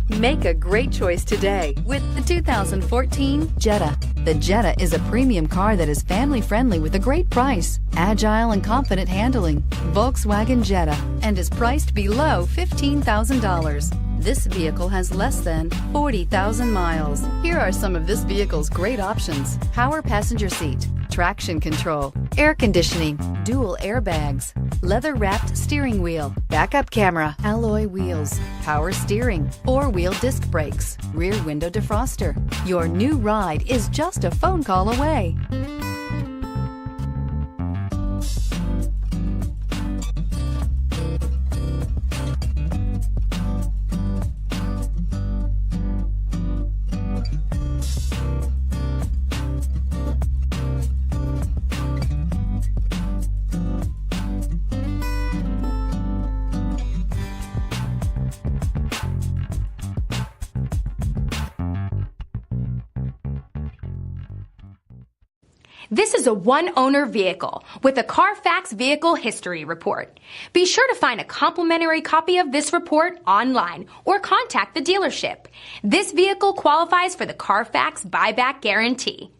Make a great choice today with the 2014 Jetta. The Jetta is a premium car that is family-friendly with a great price, agile and confident handling. Volkswagen Jetta, and is priced below $15,000. This vehicle has less than 40,000 miles. Here are some of this vehicle's great options: power passenger seat, traction control, air conditioning, dual airbags, leather-wrapped steering wheel, backup camera, alloy wheels, power steering, four-wheel disc brakes, rear window defroster. Your new ride is just a phone call away. This is a one-owner vehicle with a Carfax Vehicle History Report. Be sure to find a complimentary copy of this report online or contact the dealership. This vehicle qualifies for the Carfax Buyback Guarantee.